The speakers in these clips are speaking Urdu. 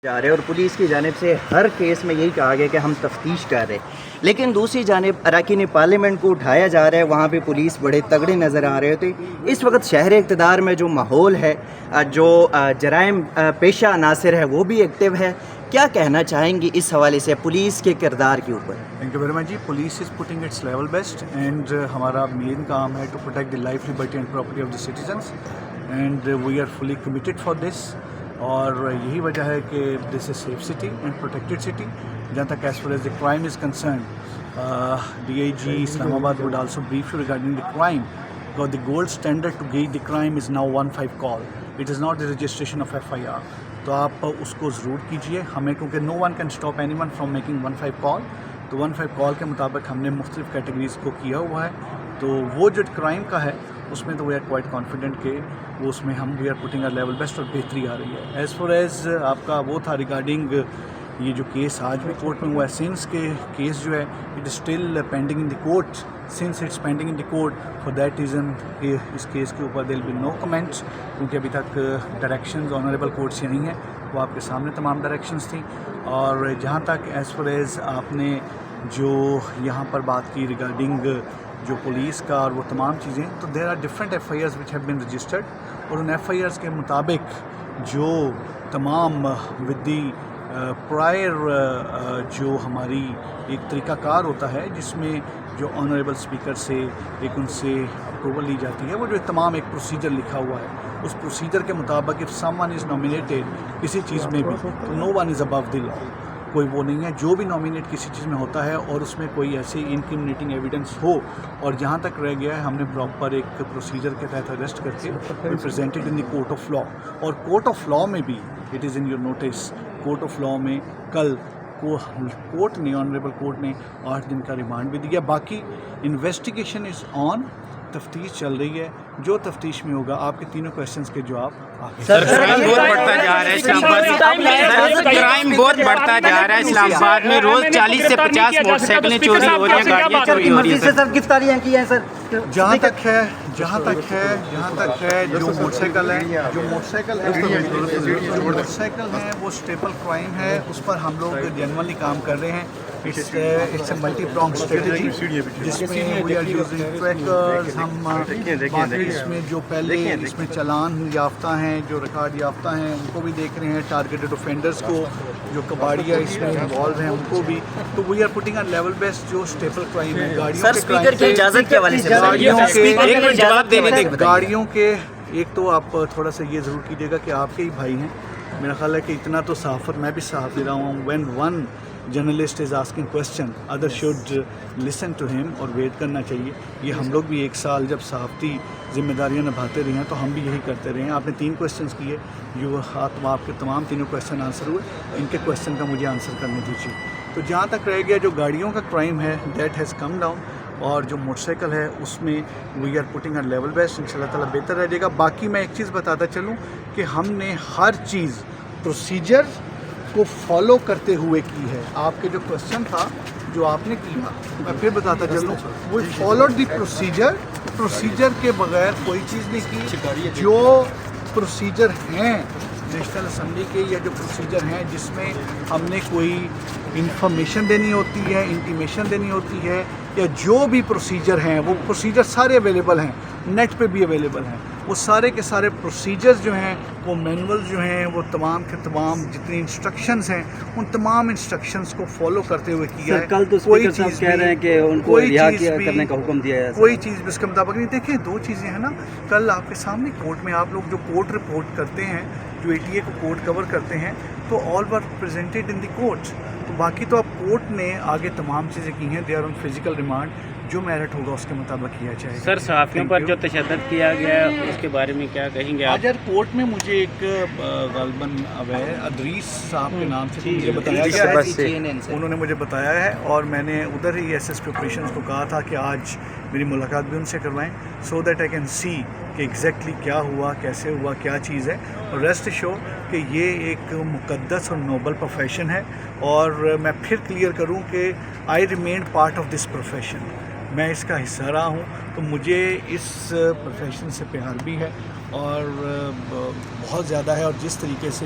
جا رہے اور پولیس کی جانب سے ہر کیس میں یہی کہا گیا کہ ہم تفتیش کر رہے، لیکن دوسری جانب اراکین پارلیمنٹ کو اٹھایا جا رہا ہے، وہاں پہ پولیس بڑے تگڑے نظر آ رہے ہوتے۔ اس وقت شہر اقتدار میں جو ماحول ہے، جو جرائم پیشہ عناصر ہے وہ بھی ایکٹیو ہے، کیا کہنا چاہیں گے اس حوالے سے پولیس کے کردار کے اوپر؟ Thank you very much ji. Police is putting its level best and ہمارا مین کام ہے to protect the life liberty and property of the citizens and we are fully committed for this. اور یہی وجہ ہے کہ this is safe city and protected city. جہاں تک as far as the crime is concerned D I G Islamabad would also brief you regarding the crime because the gold standard to gauge the crime is now 1-5 call. It is not the registration of FIR. تو آپ اس کو ضرور کیجئے ہمیں، کیونکہ no one can stop anyone from making 1-5 call. تو 1-5 کال کے مطابق ہم نے مختلف کیٹیگریز کو کیا ہوا ہے. تو وہ جو کرائم کا ہے اس میں تو وی آر کوائٹ کانفیڈنٹ کہ وہ اس میں ہم we are putting our level best اور بہتری آ رہی ہے. ایز فار ایز آپ کا وہ تھا ریگارڈنگ یہ جو کیس آج بھی کورٹ میں ہوا ہے، سنس کے کیس جو ہے it is still pending in the court. Since it's pending in the court for that reason اس کیس کے اوپر دیر ول بی نو کمنٹس، کیونکہ ابھی تک ڈائریکشنز آنریبل کورٹ سے نہیں ہیں. وہ آپ کے سامنے تمام ڈائریکشنز تھیں. اور جہاں تک ایز فار ایز آپ نے جو یہاں پر بات کی ریگارڈنگ جو پولیس کا اور وہ تمام چیزیں، تو there are different FIRs which have been registered. اور ان ایف آئی آرز کے مطابق جو تمام ود دی پرائر جو ہماری ایک طریقہ کار ہوتا ہے جس میں جو آنریبل اسپیکر سے ایک ان سے اپروول لی جاتی ہے، وہ جو تمام ایک پروسیجر لکھا ہوا ہے، اس پروسیجر کے مطابق if some one is nominated کسی چیز میں بھی تو نو ون از ابو دی لا. کوئی وہ نہیں ہے جو بھی نامینیٹ کسی چیز میں ہوتا ہے اور اس میں کوئی ایسی انکریمنیٹنگ ایویڈنس ہو. اور جہاں تک رہ گیا ہے ہم نے پراپر ایک پروسیجر کے تحت اریسٹ کر کے presented in the court of law. اور کورٹ آف لا میں بھی it is in your notes, court of law میں کل کورٹ نے آنریبل کورٹ نے 8 دن کا ریمانڈ بھی دیا. باقی انویسٹیگیشن از آن، تفتیش چل رہی ہے. جو تفتیش میں ہوگا آپ کے تینوں کویشچنز کے جواب سر کرائم بہت بڑھتا جا رہا ہے اسلام آباد، کرائم بہت بڑھتا جا رہا ہے اسلام آباد میں. روز 40 سے 50 موٹر سائیکلیں چوری ہو رہی ہیں، گاڑیاں چوری ہو رہی ہیں. سر گرفتاریاں کی ہیں سر؟ جہاں تک ہے جو موٹر سائیکل ہے وہ اسٹیپل کرائم ہے، اس پر ہم لوگ جینوئنلی کام کر رہے ہیں. It's a multi prong strategy جس میں وی آر یوزنگ ٹریکرز. ہم باقی اس میں جو پہلے اس میں چلان یافتہ ہیں، جو ریکارڈ یافتہ ہیں، ان کو بھی دیکھ رہے ہیں. ٹارگیٹڈ اوفینڈرز کو جو کباڑیا اس میں انوالو ہیں ان کو بھی. تو we are putting our level best جو اسٹیپل کرائم ہے. گاڑیوں کے ایک تو آپ تھوڑا سا یہ ضرور کیجیے گا کہ آپ کے ہی بھائی ہیں، میرا خیال ہے کہ اتنا تو صحافت میں بھی صحافت دے رہا ہوں. When one journalist is asking question other should listen to him اور ویٹ کرنا چاہیے. یہ ہم لوگ بھی 1 سال جب صحافتی ذمہ داریاں نبھاتے رہے ہیں تو ہم بھی یہی کرتے رہے ہیں. آپ نے 3 کویسچنس کیے، جو آپ کے تمام تینوں کویسچن آنسر ہوئے. ان کے کویسچن کا مجھے آنسر کرنے دیجیے. تو جہاں تک رہ گیا جو گاڑیوں کا کرائم ہے دیٹ ہیز کم ڈاؤن، اور جو موٹر سائیکل ہے اس میں we are putting our level best. ان شاء اللہ تعالیٰ بہتر رہ جائے گا. باقی میں ایک چیز بتاتا چلوں کہ ہم نے ہر چیز پروسیجر کو فالو کرتے ہوئے کی ہے. آپ کے جو کویسچن تھا جو آپ نے کیا، میں پھر بتاتا چلوں، وی فالوڈ دی پروسیجر کے بغیر کوئی چیز نہیں کی. جو پروسیجر ہیں نیشنل اسمبلی کے یا جو پروسیجر ہیں جس میں ہم نے کوئی انفارمیشن دینی ہوتی ہے، انٹیمیشن دینی ہوتی ہے، یا جو بھی پروسیجر ہیں وہ پروسیجر سارے اویلیبل ہیں، نیٹ پہ بھی اویلیبل ہیں. وہ سارے کے سارے پروسیجرز جو ہیں، وہ مینول جو ہیں، وہ تمام کے تمام جتنی انسٹرکشنز ہیں ان تمام انسٹرکشنز کو فالو کرتے ہوئے کیا ہے. کل تو اسپیکر صاحب کہہ رہے ہیں کہ ان کو رہا کرنے کا حکم دیا ہے. کوئی چیز بھی اس کے مطابق نہیں. دیکھیں 2 چیزیں ہیں نا، کل آپ کے سامنے کورٹ میں آپ لوگ جو کورٹ رپورٹ کرتے ہیں، جو ATA کو کورٹ کور کرتے ہیں، تو آل ور پریزنٹڈ ان دی کورٹ. تو باقی تو اب کورٹ نے آگے تمام چیزیں کی ہیں. They are on physical remand. جو میرٹ ہوگا اس کے مطابق کیا جائے گا. سر صحافیوں پر جو تشدد کیا گیا ہے اس کے بارے میں کیا کہیں گے آپ؟ آج کورٹ میں مجھے ایک غالباً ادریس صاحب کے نام سے مجھے بتایا گیا ہے، انہوں نے مجھے بتایا ہے، اور میں نے ادھر ہی ایس پی آپریشنز کو کہا تھا کہ آج میری ملاقات بھی ان سے کروائیں، so that I can see کہ ایگزیکٹلی کیا ہوا، کیسے ہوا، کیا چیز ہے. اور ریسٹ شو کہ یہ ایک مقدس اور نوبل پروفیشن ہے. اور میں پھر کلیئر کروں کہ I remain part of this profession. میں اس کا حصہ رہا ہوں، تو مجھے اس پروفیشن سے پیار بھی ہے اور بہت زیادہ ہے. اور جس طریقے سے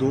2